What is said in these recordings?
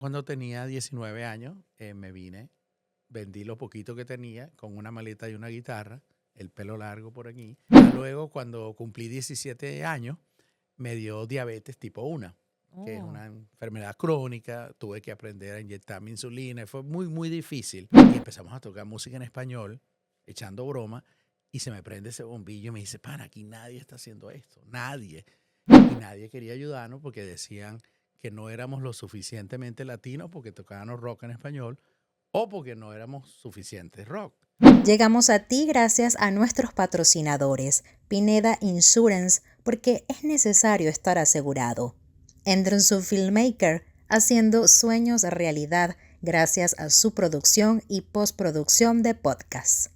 Cuando tenía 19 años, me vine, vendí lo poquito que tenía con una maleta y una guitarra, el pelo largo por aquí. Luego, cuando cumplí 17 años, me dio diabetes tipo 1, que es Oh. una enfermedad crónica. Tuve que aprender a inyectarme insulina. Fue muy, muy difícil. Y empezamos a tocar música en español, echando broma, y se me prende ese bombillo y me dice, pana, aquí nadie está haciendo esto. Nadie. Y nadie quería ayudarnos porque decían que no éramos lo suficientemente latinos porque tocábamos rock en español o porque no éramos suficientes rock. Llegamos a ti gracias a nuestros patrocinadores, Pineda Insurance, porque es necesario estar asegurado. Anderson Filmmaker, haciendo sueños realidad gracias a su producción y postproducción de podcasts.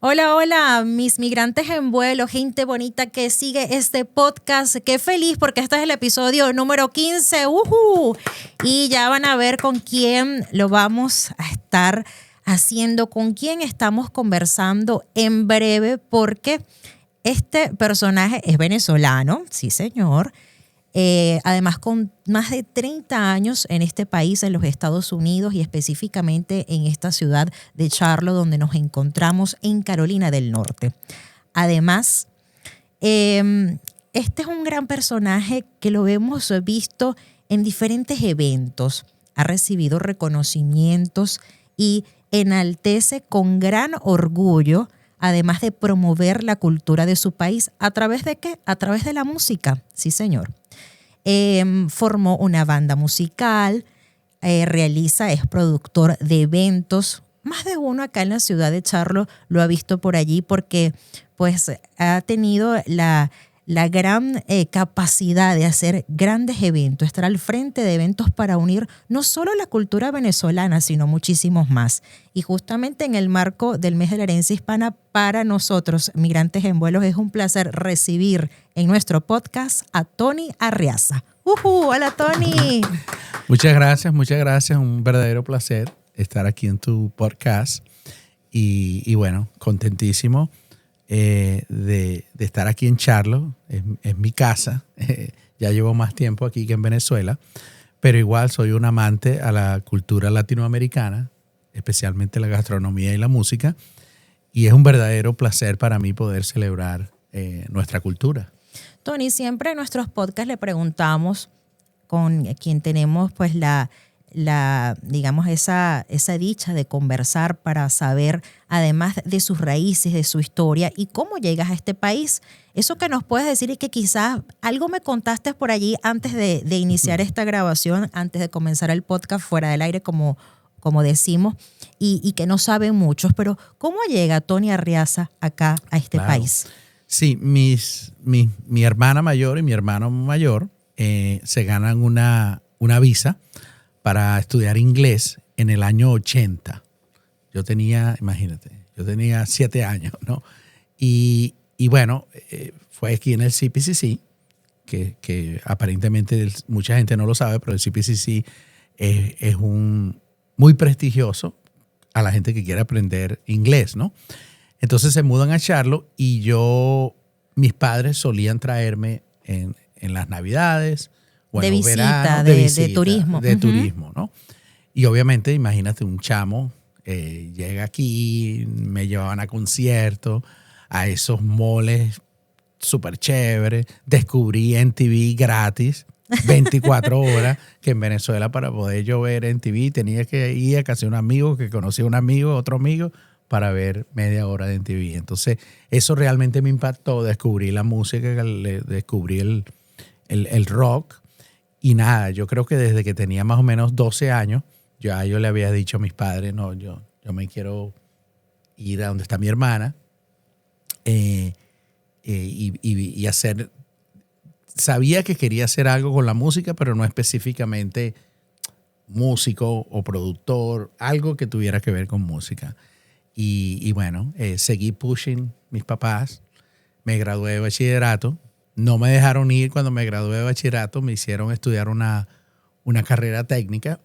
Hola, hola, mis migrantes en vuelo, gente bonita que sigue este podcast. Qué feliz porque este es el episodio número 15. Y ya van a ver con quién lo vamos a estar haciendo, con quién estamos conversando en breve, porque este personaje es venezolano, sí señor. Además con más de 30 años en este país, en los Estados Unidos y específicamente en esta ciudad de Charlotte, donde nos encontramos en Carolina del Norte. Además, este es un gran personaje que lo hemos visto en diferentes eventos. Ha recibido reconocimientos y enaltece con gran orgullo, además de promover la cultura de su país. ¿A través de qué? A través de la música, sí señor. Formó una banda musical, es productor de eventos. Más de uno acá en la ciudad de Charlotte lo ha visto por allí porque pues, ha tenido la gran capacidad de hacer grandes eventos, estar al frente de eventos para unir no solo la cultura venezolana, sino muchísimos más. Y justamente en el marco del mes de la herencia hispana, para nosotros, migrantes en vuelos, es un placer recibir en nuestro podcast a Tony Arriaza. Hola, Tony. Muchas gracias. Un verdadero placer estar aquí en tu podcast. Y bueno, contentísimo de estar aquí en Charlotte. Es mi casa. Ya llevo más tiempo aquí que en Venezuela, pero igual soy un amante a la cultura latinoamericana, especialmente la gastronomía y la música, y es un verdadero placer para mí poder celebrar nuestra cultura. Tony, siempre en nuestros podcasts le preguntamos con quien tenemos pues digamos esa dicha de conversar para saber, además de sus raíces, de su historia y cómo llegas a este país. Eso que nos puedes decir y que quizás algo me contaste por allí antes de iniciar esta grabación, antes de comenzar el podcast fuera del aire, como decimos, y que no saben muchos, pero ¿cómo llega Tony Arriaza acá a este país? Sí, mi hermana mayor y mi hermano mayor se ganan una visa para estudiar inglés en el año 80. Yo tenía 7 años, ¿no? Y bueno, fue aquí en el CPCC, que aparentemente mucha gente no lo sabe, pero el CPCC es muy prestigioso a la gente que quiere aprender inglés, ¿no? Entonces se mudan a Charlotte y mis padres solían traerme en las Navidades, de visita, de turismo. De turismo, ¿no? Y obviamente, imagínate, un chamo llega aquí, me llevaban a conciertos, a esos moles súper chéveres, descubrí MTV gratis, 24 horas, que en Venezuela para poder yo ver MTV tenía que ir a casa de un amigo, que conocía a un amigo, otro amigo, para ver media hora de MTV. Entonces, eso realmente me impactó, descubrí la música, descubrí el rock. Y nada, yo creo que desde que tenía más o menos 12 años Ya yo le había dicho a mis padres, no, yo me quiero ir a donde está mi hermana y hacer... Sabía que quería hacer algo con la música, pero no específicamente músico o productor, algo que tuviera que ver con música. Y bueno, seguí pushing mis papás, me gradué de bachillerato, no me dejaron ir cuando me gradué de bachillerato, me hicieron estudiar una carrera técnica,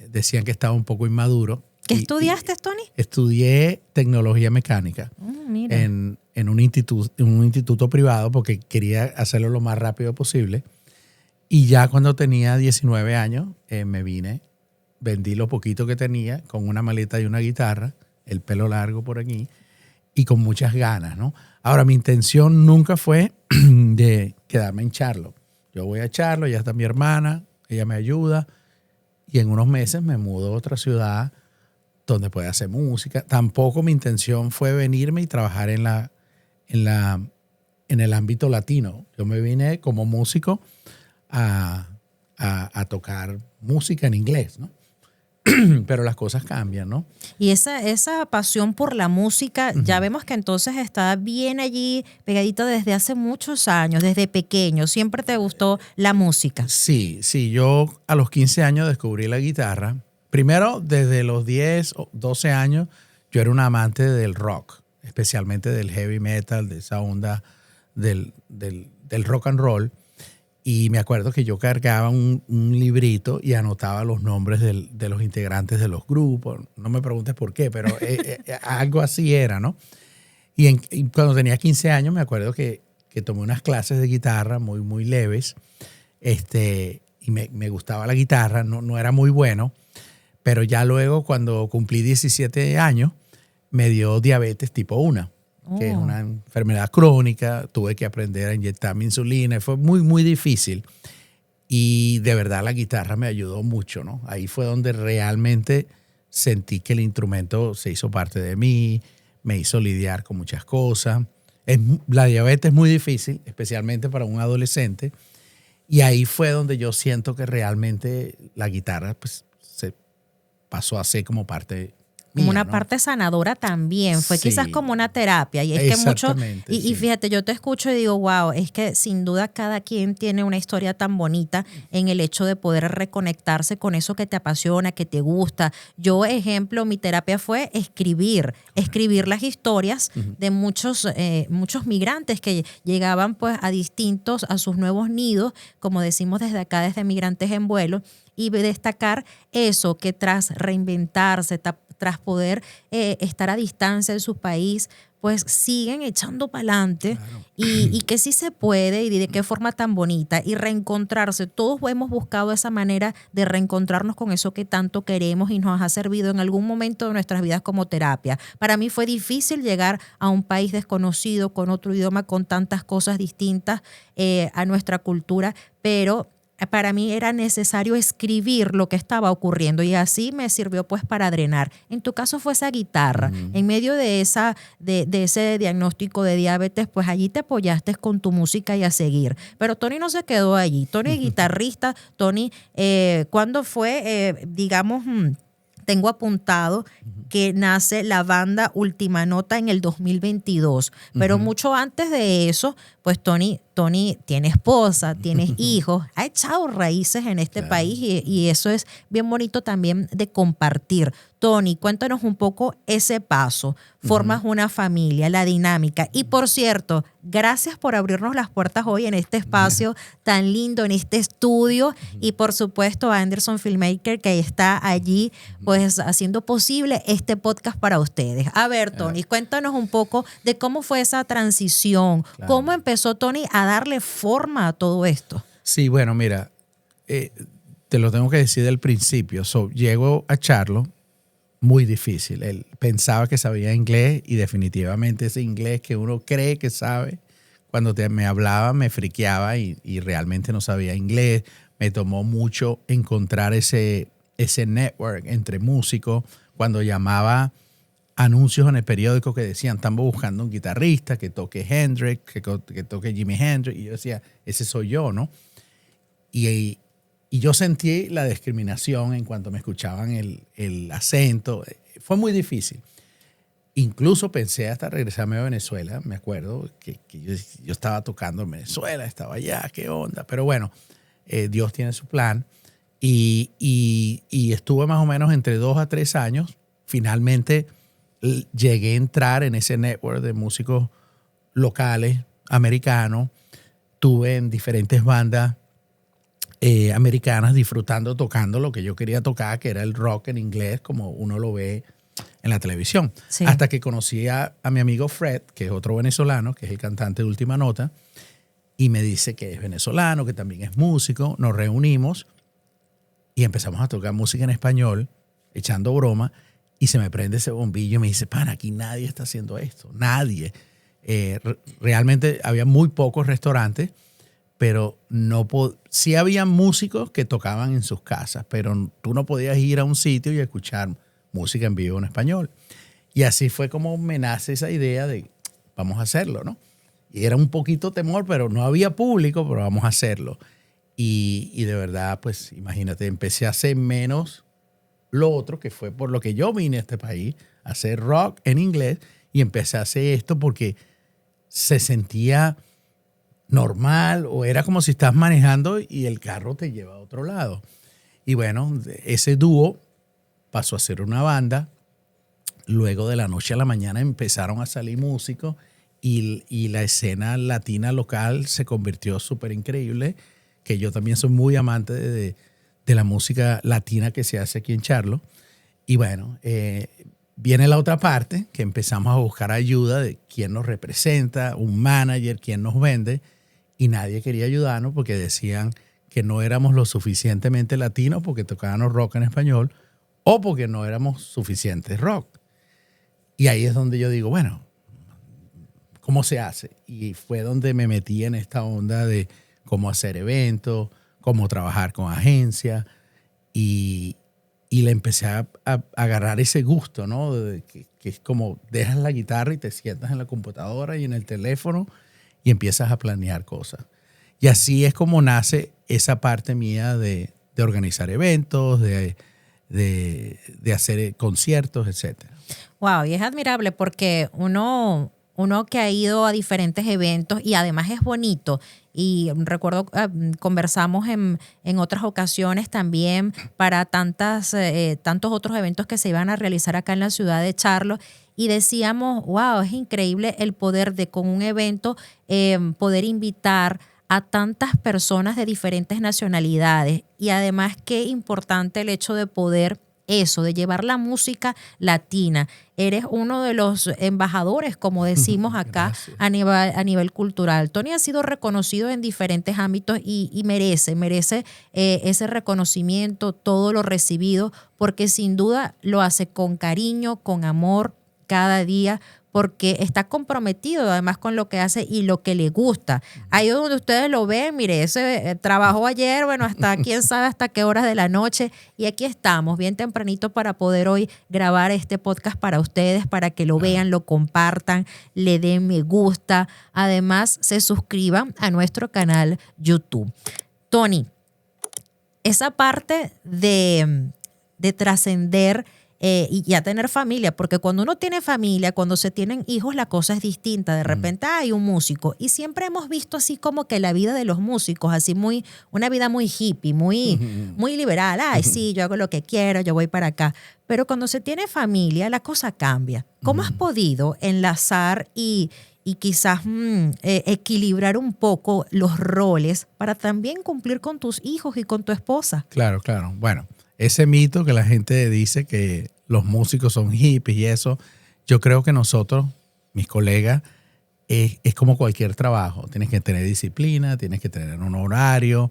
decían que estaba un poco inmaduro. ¿Qué estudiaste, Tony? Estudié tecnología mecánica Mira. en un instituto privado porque quería hacerlo lo más rápido posible. Y ya cuando tenía 19 años me vine, vendí lo poquito que tenía con una maleta y una guitarra, el pelo largo por aquí y con muchas ganas, ¿no? Ahora, mi intención nunca fue de quedarme en Charlotte. Yo voy a Charlotte, ya está mi hermana, ella me ayuda y en unos meses me mudo a otra ciudad donde pueda hacer música. Tampoco mi intención fue venirme y trabajar en el ámbito latino. Yo me vine como músico a tocar música en inglés, ¿no? Pero las cosas cambian, ¿no? Y esa pasión por la música, ya vemos que entonces está bien allí pegadita desde hace muchos años, desde pequeño. ¿Siempre te gustó la música? Sí. Yo a los 15 años descubrí la guitarra. Primero, desde los 10 o 12 años, yo era un amante del rock, especialmente del heavy metal, de esa onda del rock and roll. Y me acuerdo que yo cargaba un librito y anotaba los nombres de los integrantes de los grupos. No me preguntes por qué, pero algo así era, ¿no? Y cuando tenía 15 años me acuerdo que tomé unas clases de guitarra muy, muy leves. Y me gustaba la guitarra, no era muy bueno. Pero ya luego, cuando cumplí 17 años, me dio diabetes tipo 1. Que es una enfermedad crónica, tuve que aprender a inyectarme insulina, fue muy, muy difícil. Y de verdad la guitarra me ayudó mucho, ¿no? Ahí fue donde realmente sentí que el instrumento se hizo parte de mí, me hizo lidiar con muchas cosas. La diabetes es muy difícil, especialmente para un adolescente. Y ahí fue donde yo siento que realmente la guitarra pues, se pasó a ser como parte como una ¿no? parte sanadora también, fue Sí. quizás como una terapia. Y es que mucho, y sí. fíjate, yo te escucho y digo, wow, es que sin duda cada quien tiene una historia tan bonita en el hecho de poder reconectarse con eso que te apasiona, que te gusta. Yo, ejemplo, mi terapia fue escribir las historias de muchos migrantes que llegaban pues a sus nuevos nidos, como decimos desde acá, desde Migrantes en Vuelo, y destacar eso que tras reinventarse, tras poder estar a distancia en su país, pues siguen echando para adelante. Claro. y que sí se puede y de qué forma tan bonita y reencontrarse. Todos hemos buscado esa manera de reencontrarnos con eso que tanto queremos y nos ha servido en algún momento de nuestras vidas como terapia. Para mí fue difícil llegar a un país desconocido, con otro idioma, con tantas cosas distintas a nuestra cultura, pero para mí era necesario escribir lo que estaba ocurriendo y así me sirvió pues para drenar. En tu caso fue esa guitarra. En medio de ese diagnóstico de diabetes, pues allí te apoyaste con tu música y a seguir. Pero Tony no se quedó allí. Tony es guitarrista. Tony, ¿cuándo fue, tengo apuntado que nace la banda Última Nota en el 2022. Pero mucho antes de eso, pues Tony tiene esposa, tienes hijos, ha echado raíces en este país y eso es bien bonito también de compartir. Tony, cuéntanos un poco ese paso. Formas una familia, la dinámica. Y por cierto, gracias por abrirnos las puertas hoy en este espacio tan lindo, en este estudio. Y por supuesto a Anderson Filmmaker que está allí pues haciendo posible este podcast para ustedes. A ver, Tony, cuéntanos un poco de cómo fue esa transición. ¿Cómo empezó Tony a darle forma a todo esto? Sí, bueno, mira, te lo tengo que decir del principio. Llego a Charlotte, muy difícil. Él pensaba que sabía inglés y definitivamente ese inglés que uno cree que sabe, cuando me hablaba me friqueaba y realmente no sabía inglés. Me tomó mucho encontrar ese network entre músicos. Cuando llamaba anuncios en el periódico que decían, estamos buscando un guitarrista que toque Hendrix, que toque Jimi Hendrix. Y yo decía, ese soy yo, ¿no? Y Y yo sentí la discriminación en cuanto me escuchaban el acento. Fue muy difícil. Incluso pensé hasta regresarme a Venezuela. Me acuerdo que yo estaba tocando en Venezuela, estaba allá, qué onda. Pero bueno, Dios tiene su plan. Y estuve más o menos entre 2 a 3 años. Finalmente llegué a entrar en ese network de músicos locales, americanos. Estuve en diferentes bandas americanas disfrutando, tocando lo que yo quería tocar, que era el rock en inglés, como uno lo ve en la televisión. Sí. Hasta que conocí a mi amigo Fred, que es otro venezolano, que es el cantante de Última Nota, y me dice que es venezolano, que también es músico. Nos reunimos y empezamos a tocar música en español, echando broma, y se me prende ese bombillo y me dice, pana, aquí nadie está haciendo esto, nadie. Realmente había muy pocos restaurantes, pero sí había músicos que tocaban en sus casas, pero tú no podías ir a un sitio y escuchar música en vivo en español. Y así fue como me nace esa idea de vamos a hacerlo, ¿no? Y era un poquito temor, pero no había público, pero vamos a hacerlo. Y de verdad, pues imagínate, empecé a hacer menos lo otro, que fue por lo que yo vine a este país, a hacer rock en inglés, y empecé a hacer esto porque se sentía normal, o era como si estás manejando y el carro te lleva a otro lado. Y bueno, ese dúo pasó a ser una banda. Luego de la noche a la mañana empezaron a salir músicos y la escena latina local se convirtió súper increíble, que yo también soy muy amante de la música latina que se hace aquí en Charlotte. Y bueno, viene la otra parte, que empezamos a buscar ayuda de quién nos representa, un manager, quién nos vende, y nadie quería ayudarnos porque decían que no éramos lo suficientemente latinos porque tocábamos rock en español o porque no éramos suficientes rock. Y ahí es donde yo digo, bueno, ¿cómo se hace? Y fue donde me metí en esta onda de cómo hacer eventos, cómo trabajar con agencias, y le empecé a agarrar ese gusto, ¿no? Que es como dejas la guitarra y te sientas en la computadora y en el teléfono y empiezas a planear cosas. Y así es como nace esa parte mía de organizar eventos, de hacer conciertos, etc. Wow, y es admirable porque uno que ha ido a diferentes eventos y además es bonito. Y recuerdo, conversamos en otras ocasiones también para tantos otros eventos que se iban a realizar acá en la ciudad de Charlotte. Y decíamos, wow, es increíble el poder de con un evento poder invitar a tantas personas de diferentes nacionalidades. Y además qué importante el hecho de poder eso, de llevar la música latina. Eres uno de los embajadores, como decimos acá, a nivel cultural. Tony ha sido reconocido en diferentes ámbitos y merece ese reconocimiento, todo lo recibido, porque sin duda lo hace con cariño, con amor, cada día, porque está comprometido además con lo que hace y lo que le gusta. Ahí donde ustedes lo ven, mire, ese trabajó ayer, bueno, hasta quién sabe hasta qué horas de la noche, y aquí estamos, bien tempranito para poder hoy grabar este podcast para ustedes, para que lo vean, lo compartan, le den me gusta, además se suscriban a nuestro canal YouTube. Tony, esa parte de trascender y ya tener familia, porque cuando uno tiene familia, cuando se tienen hijos, la cosa es distinta. De repente hay un músico y siempre hemos visto así como que la vida de los músicos, así una vida muy hippie, muy liberal. Ay, sí, yo hago lo que quiero, yo voy para acá. Pero cuando se tiene familia, la cosa cambia. ¿Cómo has podido enlazar y quizás equilibrar un poco los roles para también cumplir con tus hijos y con tu esposa? Claro. Bueno, ese mito que la gente dice que los músicos son hippies y eso, yo creo que nosotros, mis colegas, es como cualquier trabajo. Tienes que tener disciplina, tienes que tener un horario,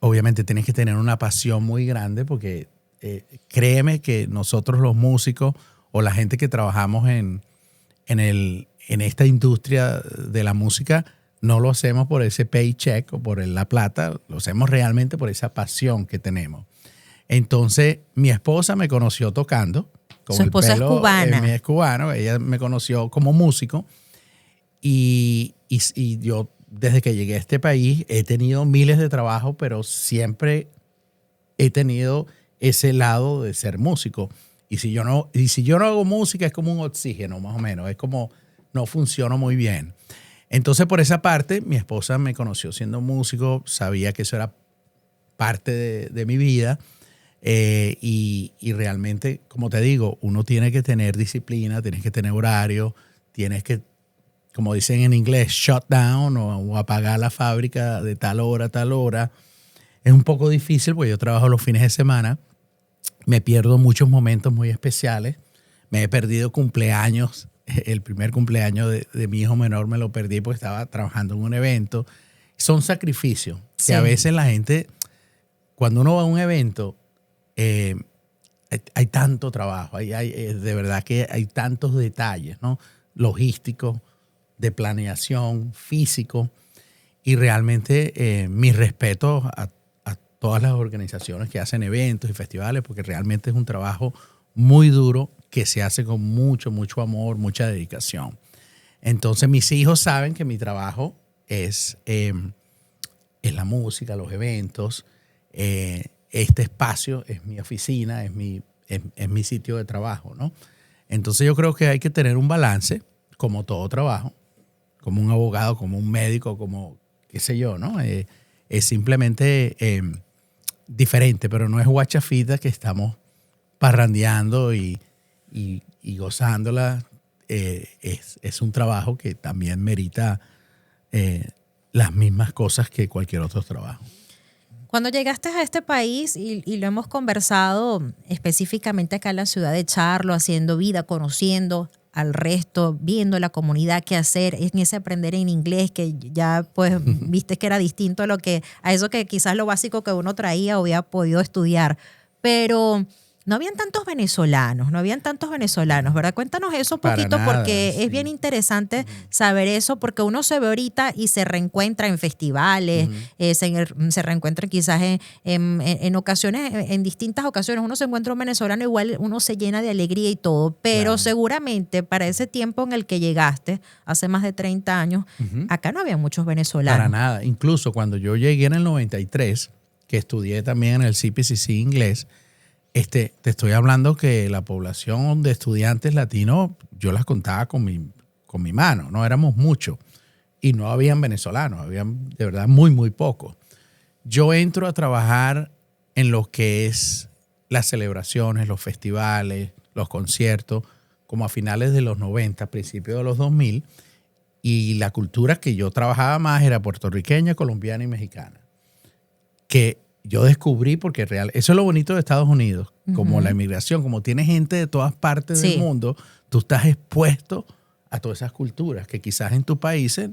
obviamente tienes que tener una pasión muy grande porque créeme que nosotros los músicos o la gente que trabajamos en esta industria de la música no lo hacemos por ese paycheck o por la plata, lo hacemos realmente por esa pasión que tenemos. Entonces, mi esposa me conoció tocando. Su esposa es cubana. Es cubano, ella me conoció como músico y yo desde que llegué a este país he tenido miles de trabajos, pero siempre he tenido ese lado de ser músico. Y si yo no hago música, es como un oxígeno, más o menos. Es como no funciono muy bien. Entonces, por esa parte, mi esposa me conoció siendo músico, sabía que eso era parte de mi vida. Y realmente, como te digo, uno tiene que tener disciplina, tienes que tener horario, tienes que, como dicen en inglés, shut down o apagar la fábrica de tal hora a tal hora. Es un poco difícil porque yo trabajo los fines de semana, me pierdo muchos momentos muy especiales, me he perdido cumpleaños. El primer cumpleaños de mi hijo menor me lo perdí porque estaba trabajando en un evento. Son sacrificios que a veces la gente, cuando uno va a un evento, hay tanto trabajo, de verdad que hay tantos detalles, ¿no? Logísticos, de planeación, físico, y realmente mi respeto a todas las organizaciones que hacen eventos y festivales, porque realmente es un trabajo muy duro que se hace con mucho, mucho amor, mucha dedicación. Entonces mis hijos saben que mi trabajo es la música, los eventos. Este espacio es mi oficina, es mi sitio de trabajo, ¿no? Entonces yo creo que hay que tener un balance, como todo trabajo, como un abogado, como un médico, como qué sé yo, ¿no? Es simplemente diferente, pero no es guachafita que estamos parrandeando y gozándola. Es un trabajo que también merita las mismas cosas que cualquier otro trabajo. Cuando llegaste a este país, y lo hemos conversado específicamente acá en la ciudad de Charlo, haciendo vida, conociendo al resto, viendo la comunidad, qué hacer, en ese aprender en inglés que ya pues viste que era distinto a eso que quizás lo básico que uno traía o había podido estudiar. Pero no habían tantos venezolanos, ¿verdad? Cuéntanos eso un poquito porque es bien interesante saber eso, porque uno se ve ahorita y se reencuentra en festivales, se reencuentra quizás en ocasiones, en distintas ocasiones. Uno se encuentra un venezolano, igual uno se llena de alegría y todo, pero seguramente para ese tiempo en el que llegaste, hace más de 30 años, acá no había muchos venezolanos. Para nada. Incluso cuando yo llegué en el 93, que estudié también en el CPCC inglés, te estoy hablando que la población de estudiantes latinos, yo las contaba con mi mano, no éramos muchos. Y no habían venezolanos, habían de verdad muy, muy pocos. Yo entro a trabajar en lo que es las celebraciones, los festivales, los conciertos, como a finales de los 90, principios de los 2000. Y la cultura que yo trabajaba más era puertorriqueña, colombiana y mexicana. Que yo descubrí, porque eso es lo bonito de Estados Unidos, como la inmigración, como tiene gente de todas partes del mundo, tú estás expuesto a todas esas culturas que quizás en tus países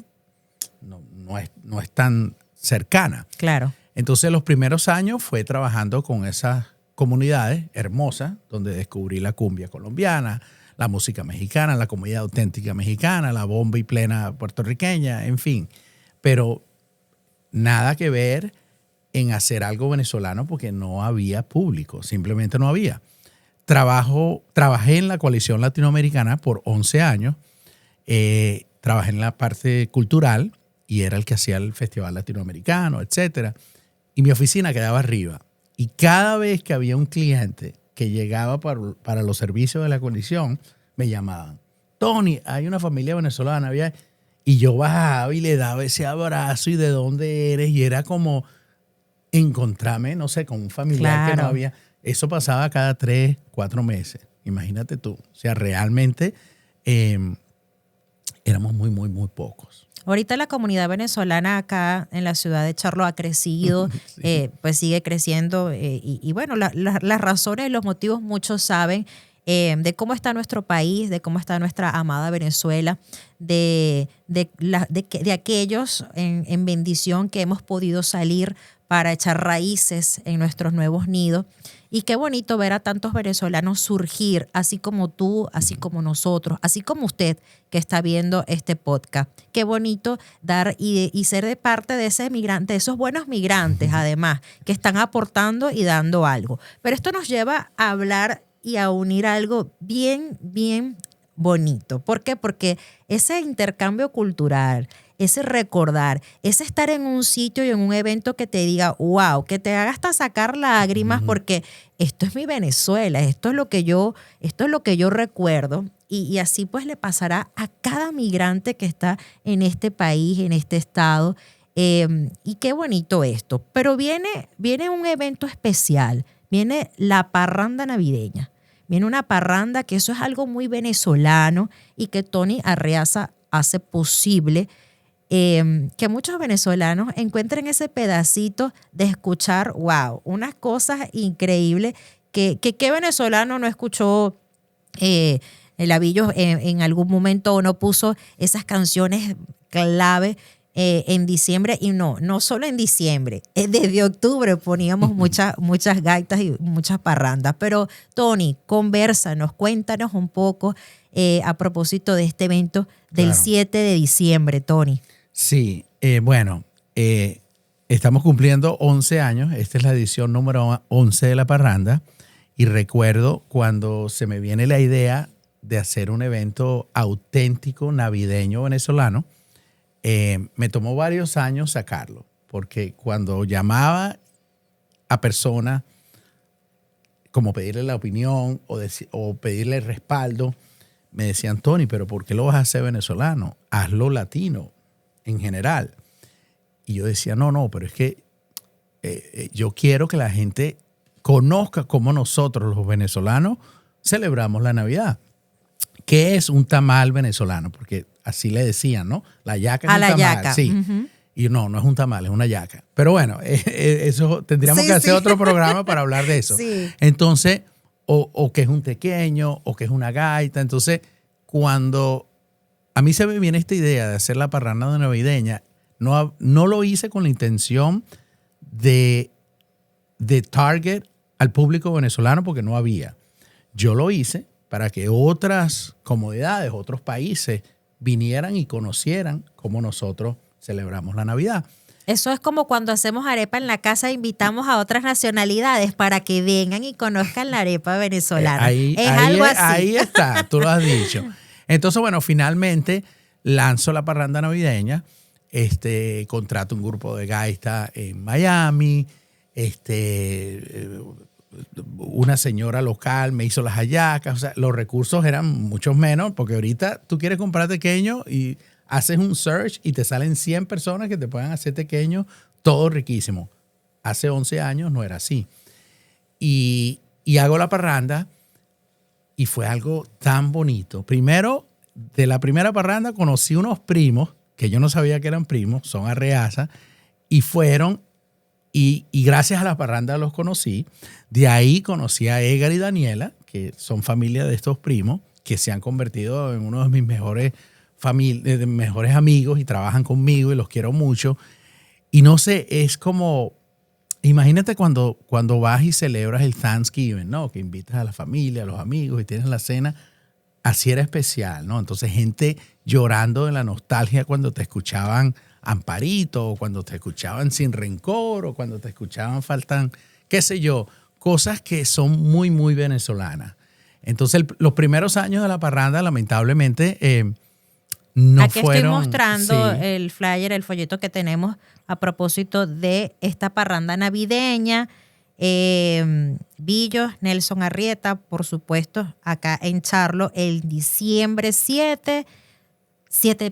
no es tan cercana. Claro. Entonces los primeros años fue trabajando con esas comunidades hermosas, donde descubrí la cumbia colombiana, la música mexicana, la comunidad auténtica mexicana, la bomba y plena puertorriqueña, en fin. Pero nada que ver en hacer algo venezolano porque no había público, simplemente no había. Trabajé en la Coalición Latinoamericana por 11 años, trabajé en la parte cultural y era el que hacía el Festival Latinoamericano, etcétera. Y mi oficina quedaba arriba. Y cada vez que había un cliente que llegaba para los servicios de la coalición, me llamaban. Tony, hay una familia venezolana. Y yo bajaba y le daba ese abrazo y de dónde eres. Y era como encontrarme, no sé, con un familiar que no había. Eso pasaba cada 3, 4 meses. Imagínate tú. O sea, realmente éramos muy, muy, muy pocos. Ahorita la comunidad venezolana acá en la ciudad de Charlo ha crecido, pues sigue creciendo y bueno, las razones y los motivos muchos saben de cómo está nuestro país, de cómo está nuestra amada Venezuela, de aquellos en bendición que hemos podido salir para echar raíces en nuestros nuevos nidos. Y qué bonito ver a tantos venezolanos surgir, así como tú, así como nosotros, así como usted que está viendo este podcast. Qué bonito dar y ser de parte de ese migrante, de esos buenos migrantes, además, que están aportando y dando algo. Pero esto nos lleva a hablar y a unir algo bien, bien bonito. ¿Por qué? Porque ese intercambio cultural, ese recordar, ese estar en un sitio y en un evento que te diga, wow, que te haga hasta sacar lágrimas, porque esto es mi Venezuela, esto es lo que yo recuerdo. Y así pues le pasará a cada migrante que está en este país, en este estado. Y qué bonito esto. Pero viene un evento especial, viene la parranda navideña. Viene una parranda que eso es algo muy venezolano y que Tony Arreaza hace posible que muchos venezolanos encuentren ese pedacito de escuchar, wow, unas cosas increíbles que qué venezolano no escuchó Labillos en algún momento o no puso esas canciones clave en diciembre, y no solo en diciembre, desde octubre poníamos muchas gaitas y muchas parrandas. Pero Tony, convérsanos, cuéntanos un poco a propósito de este evento del 7 de diciembre, Tony. Sí, bueno, estamos cumpliendo 11 años, esta es la edición número 11 de la parranda, y recuerdo cuando se me viene la idea de hacer un evento auténtico navideño venezolano. Me tomó varios años sacarlo, porque cuando llamaba a personas, como pedirle la opinión o pedirle el respaldo, me decían, Tony, pero ¿por qué lo vas a hacer venezolano? Hazlo latino en general. Y yo decía, no, pero es que yo quiero que la gente conozca cómo nosotros los venezolanos celebramos la Navidad. ¿Qué es un tamal venezolano? Porque así le decían, ¿no? La yaca es un tamal. Yaca. Sí. Y no es un tamal, es una yaca. Pero bueno, eso tendríamos que hacer otro programa para hablar de eso. Sí. Entonces, o que es un tequeño, o que es una gaita. Entonces, cuando a mí se me viene esta idea de hacer la parranda navideña, no lo hice con la intención de target al público venezolano, porque no había. Yo lo hice para que otras comunidades, otros países vinieran y conocieran cómo nosotros celebramos la Navidad. Eso es como cuando hacemos arepa en la casa e invitamos a otras nacionalidades para que vengan y conozcan la arepa venezolana. Algo así. Ahí está, tú lo has dicho. Entonces, bueno, finalmente lanzo la parranda navideña, contrato un grupo de gaita en Miami, una señora local me hizo las hallacas, o sea, los recursos eran muchos menos, porque ahorita tú quieres comprar tequeño y haces un search y te salen 100 personas que te puedan hacer tequeño, todo riquísimo. Hace 11 años no era así. Y hago la parranda y fue algo tan bonito. Primero, de la primera parranda conocí unos primos, que yo no sabía que eran primos, son Arreaza, y fueron. Y gracias a la parranda los conocí. De ahí conocí a Edgar y Daniela, que son familia de estos primos, que se han convertido en uno de mis mejores amigos y trabajan conmigo y los quiero mucho. Y no sé, es como, imagínate cuando vas y celebras el Thanksgiving, ¿no? Que invitas a la familia, a los amigos y tienes la cena. Así era especial, ¿no? Entonces gente llorando de la nostalgia cuando te escuchaban Amparito, o cuando te escuchaban Sin Rencor, o cuando te escuchaban Faltan, qué sé yo, cosas que son muy, muy venezolanas. Entonces, los primeros años de la parranda, lamentablemente, no Aquí fueron... estoy mostrando sí, el flyer, el folleto que tenemos a propósito de esta parranda navideña. Billos, Nelson Arrieta, por supuesto, acá en Charlo, el diciembre 7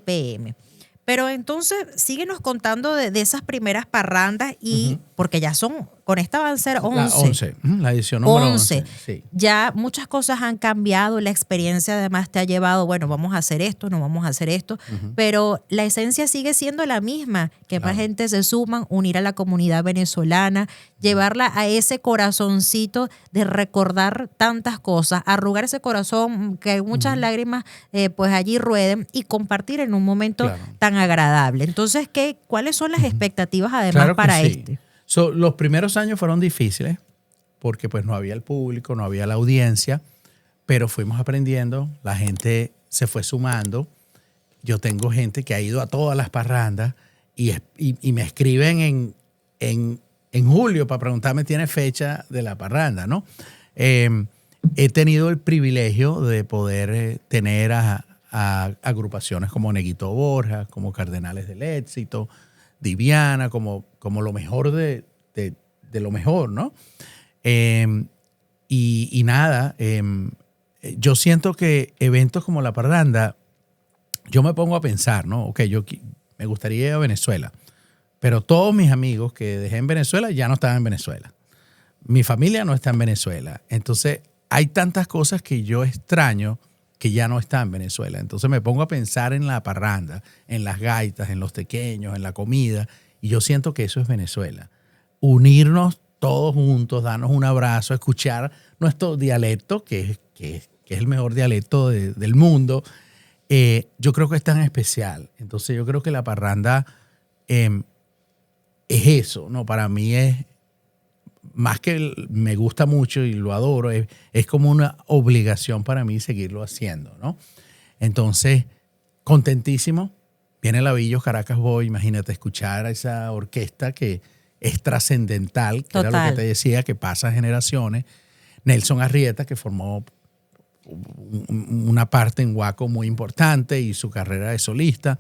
p.m. Pero entonces, síguenos contando de esas primeras parrandas y porque ya son, con esta van a ser 11. La edición número 11. Sí. Ya muchas cosas han cambiado, la experiencia además te ha llevado, bueno, vamos a hacer esto, no vamos a hacer esto, pero la esencia sigue siendo la misma, que más gente se suman, unir a la comunidad venezolana, llevarla a ese corazoncito de recordar tantas cosas, arrugar ese corazón, que muchas lágrimas pues allí rueden y compartir en un momento tan agradable. Entonces, ¿cuáles son las expectativas además para este? Los primeros años fueron difíciles porque pues no había el público, no había la audiencia, pero fuimos aprendiendo, la gente se fue sumando. Yo tengo gente que ha ido a todas las parrandas y me escriben en julio para preguntarme, ¿tiene fecha de la parranda? ¿No? He tenido el privilegio de poder tener a a agrupaciones como Neguito Borja, como Cardenales del Éxito, Diviana, como lo mejor de lo mejor, ¿no? Y nada, yo siento que eventos como la parranda, yo me pongo a pensar, ¿no? Ok, me gustaría ir a Venezuela, pero todos mis amigos que dejé en Venezuela ya no estaban en Venezuela. Mi familia no está en Venezuela. Entonces, hay tantas cosas que yo extraño que ya no están en Venezuela. Entonces, me pongo a pensar en la parranda, en las gaitas, en los tequeños, en la comida, y yo siento que eso es Venezuela. Unirnos todos juntos, darnos un abrazo, escuchar nuestro dialecto, que es el mejor dialecto del mundo. Yo creo que es tan especial. Entonces, yo creo que la parranda es eso, ¿no? Para mí es, más que me gusta mucho y lo adoro, es como una obligación para mí seguirlo haciendo, ¿no? Entonces, contentísimo. Viene la Villos Caracas Boy, imagínate escuchar a esa orquesta que es trascendental, que era lo que te decía, que pasa generaciones. Nelson Arrieta, que formó una parte en Guaco muy importante y su carrera de solista.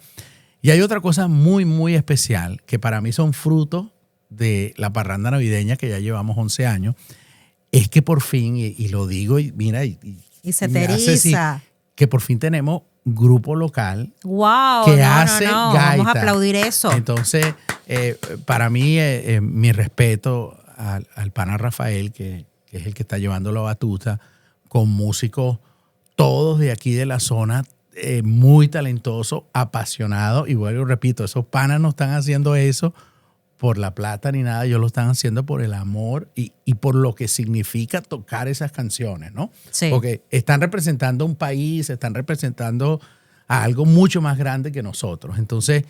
Y hay otra cosa muy, muy especial que para mí son frutos de la parranda navideña que ya llevamos 11 años, es que por fin, y lo digo, y mira, y se te eriza, que por fin tenemos grupo local wow, que hace gaita. Vamos a aplaudir eso. Entonces, para mí, mi respeto al pana Rafael, que es el que está llevando la batuta, con músicos todos de aquí de la zona, muy talentosos, apasionados, y vuelvo y repito, esos panas no están haciendo eso por la plata ni nada, ellos lo están haciendo por el amor y por lo que significa tocar esas canciones, ¿no? Sí. Porque están representando a un país, están representando a algo mucho más grande que nosotros. Entonces,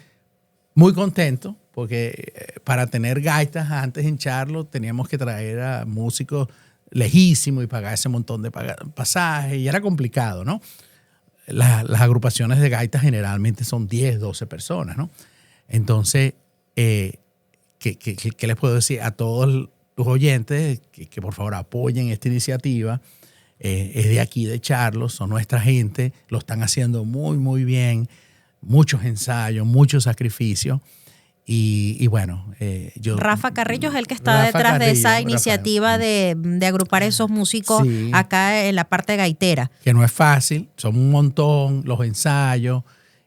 muy contento, porque para tener gaitas antes en Charlo teníamos que traer a músicos lejísimos y pagar ese montón de pasajes, y era complicado, ¿no? Las agrupaciones de gaitas generalmente son 10, 12 personas, ¿no? Entonces, ¿qué les puedo decir a todos los oyentes? Que por favor apoyen esta iniciativa. Es de aquí, de Charlo, son nuestra gente, lo están haciendo muy, muy bien, muchos ensayos, muchos sacrificios. Y bueno, Rafa Carrillo es el que está detrás de esa iniciativa de agrupar esos músicos, sí, acá en la parte gaitera. Que no es fácil, son un montón los ensayos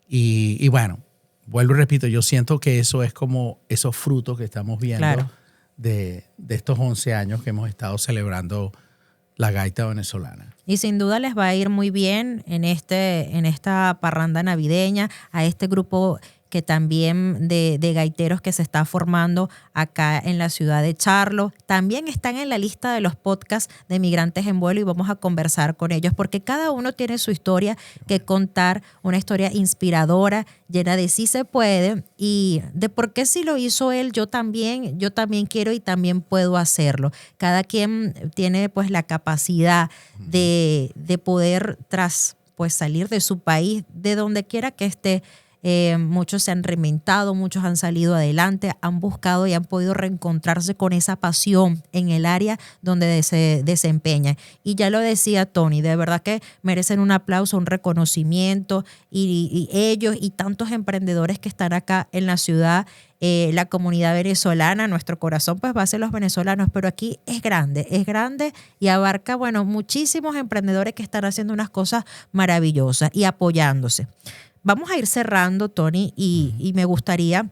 y bueno, vuelvo y repito, yo siento que eso es como esos frutos que estamos viendo, claro, de estos 11 años que hemos estado celebrando la gaita venezolana. Y sin duda les va a ir muy bien en esta parranda navideña, a este grupo que también de gaiteros que se está formando acá en la ciudad de Charlo. También están en la lista de los podcasts de Migrantes en Vuelo y vamos a conversar con ellos porque cada uno tiene su historia que contar, una historia inspiradora, llena de sí se puede y de por qué si lo hizo él, yo también quiero y también puedo hacerlo. Cada quien tiene pues la capacidad de poder pues salir de su país, de donde quiera que esté. Muchos se han reinventado, muchos han salido adelante, han buscado y han podido reencontrarse con esa pasión en el área donde se desempeñan. Y ya lo decía Tony, de verdad que merecen un aplauso, un reconocimiento y ellos y tantos emprendedores que están acá en la ciudad, la comunidad venezolana, nuestro corazón pues va a ser los venezolanos, pero aquí es grande y abarca, bueno, muchísimos emprendedores que están haciendo unas cosas maravillosas y apoyándose. Vamos a ir cerrando, Tony, y me gustaría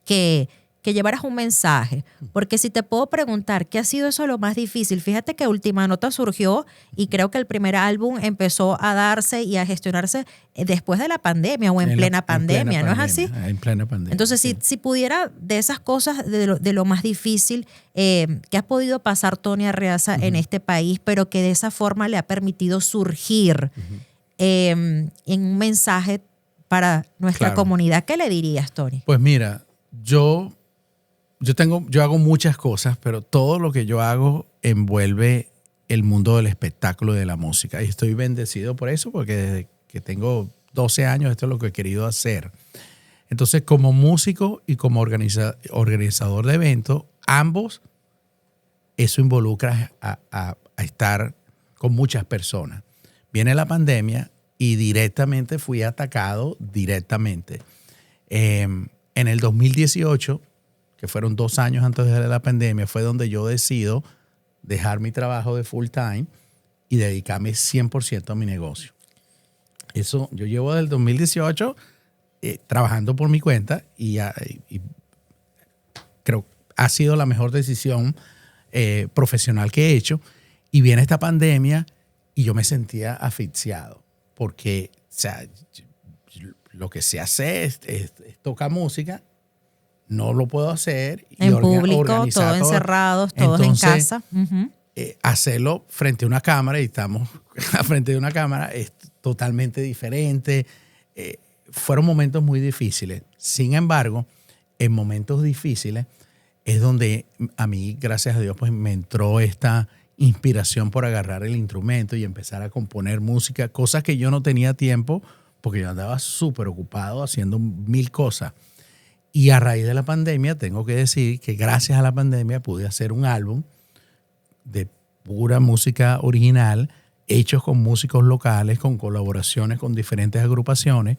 que llevaras un mensaje, porque si te puedo preguntar, ¿qué ha sido eso lo más difícil? Fíjate que Última Nota surgió y creo que el primer álbum empezó a darse y a gestionarse después de la pandemia o en plena pandemia, ¿no es así? En plena pandemia. Entonces, sí. si pudiera, de esas cosas, de lo más difícil que ha podido pasar Tony Arreaza en este país, pero que de esa forma le ha permitido surgir en un mensaje para nuestra comunidad, ¿qué le dirías, Tony? Pues mira, yo hago muchas cosas, pero todo lo que yo hago envuelve el mundo del espectáculo y de la música. Y estoy bendecido por eso, porque desde que tengo 12 años esto es lo que he querido hacer. Entonces, como músico y como organizador de eventos, ambos, eso involucra a estar con muchas personas. Viene la pandemia y directamente fui atacado directamente. En el 2018, que fueron 2 años antes de la pandemia, fue donde yo decido dejar mi trabajo de full time y dedicarme 100% a mi negocio. Eso, yo llevo desde el 2018 trabajando por mi cuenta y creo que ha sido la mejor decisión profesional que he hecho. Y viene esta pandemia y yo me sentía asfixiado porque, o sea, lo que sé hacer es tocar música, no lo puedo hacer. En público, todo encerrados, todos en casa. Hacerlo frente a una cámara, y estamos frente a una cámara, es totalmente diferente. Fueron momentos muy difíciles. Sin embargo, en momentos difíciles es donde a mí, gracias a Dios, pues me entró esta inspiración por agarrar el instrumento y empezar a componer música, cosas que yo no tenía tiempo porque yo andaba súper ocupado haciendo 1000 cosas. Y a raíz de la pandemia, tengo que decir que gracias a la pandemia pude hacer un álbum de pura música original, hechos con músicos locales, con colaboraciones con diferentes agrupaciones.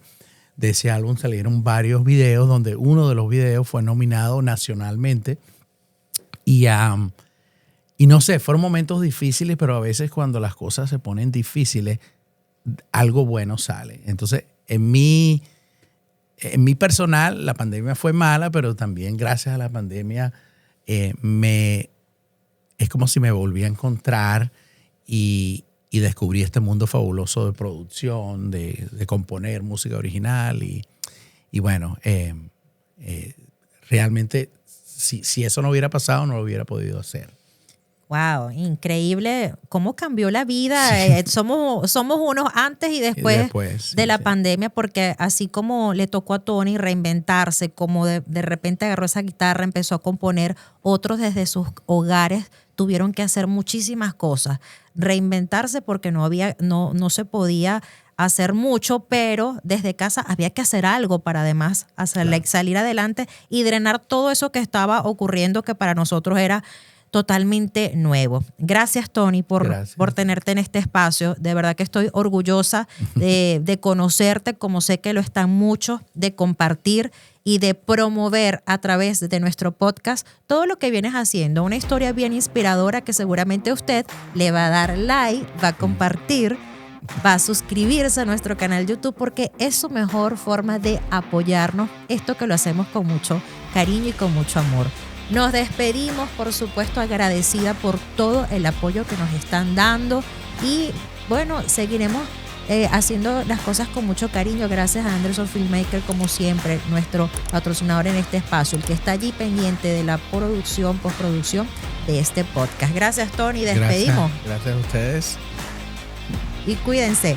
De ese álbum salieron varios videos, donde uno de los videos fue nominado nacionalmente. Y no sé, fueron momentos difíciles, pero a veces cuando las cosas se ponen difíciles, algo bueno sale. Entonces, en mi personal, la pandemia fue mala, pero también gracias a la pandemia es como si me volví a encontrar y descubrí este mundo fabuloso de producción, de componer música original. Y bueno, realmente si eso no hubiera pasado, no lo hubiera podido hacer. Wow, increíble cómo cambió la vida. Sí. Somos unos antes y después de la pandemia, porque así como le tocó a Tony reinventarse, como de repente agarró esa guitarra, empezó a componer, otros desde sus hogares tuvieron que hacer muchísimas cosas. Reinventarse porque no se podía hacer mucho, pero desde casa había que hacer algo para además salir adelante y drenar todo eso que estaba ocurriendo, que para nosotros era totalmente nuevo. Gracias, Tony, por tenerte en este espacio. De verdad que estoy orgullosa de conocerte, como sé que lo están muchos, de compartir y de promover a través de nuestro podcast todo lo que vienes haciendo. Una historia bien inspiradora que seguramente usted le va a dar like, va a compartir, va a suscribirse a nuestro canal YouTube, porque es su mejor forma de apoyarnos, esto que lo hacemos con mucho cariño y con mucho amor. Nos despedimos, por supuesto, agradecida por todo el apoyo que nos están dando y bueno, seguiremos haciendo las cosas con mucho cariño. Gracias a Anderson Filmmaker, como siempre, nuestro patrocinador en este espacio, el que está allí pendiente de la postproducción de este podcast. Gracias, Tony. Despedimos. Gracias a ustedes. Y cuídense.